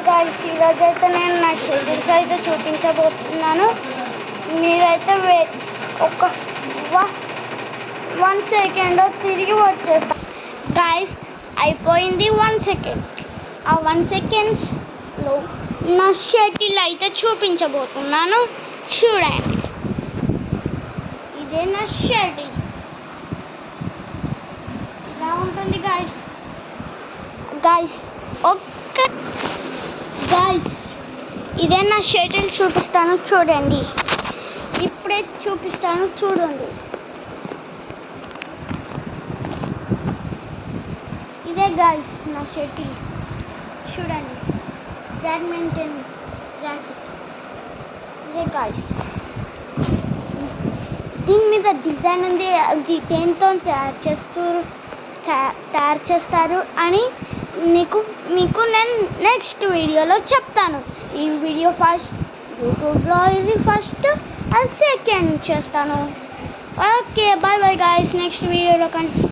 Guys, ఈరోజైతే నేను నా షటిల్స్ అయితే చూపించబోతున్నాను. మీరైతే ఒక 1 సెకండ్ తిరిగి వచ్చేస్తా. గాయ్స్, అయిపోయింది 1 సెకండ్. ఆ 1 సెకండ్స్లో నా షటిల్ అయితే చూపించబోతున్నాను. చూడండి, ఇదే నా షటిల్. ఇలా ఉంటుంది గాయ్స్. ఇదే నా షటిల్ చూపిస్తాను చూడండి. ఇప్పుడే చూపిస్తాను చూడండి. ఇదే గాయ్స్ నా షటిల్ చూడండి. బ్యాడ్మింటన్ ర్యాకెట్ ఇదే గాయ్స్. దీని మీద డిజైన్ ఉంది. అది దేంతో తయారు చేస్తారు అని మీకు నేను నెక్స్ట్ వీడియోలో చెప్తాను. ఈ వీడియో యూట్యూబ్లో ఇది ఫస్ట్ అది సెకండ్ చేస్తాను. Okay, bye bye guys. Next వీడియోలో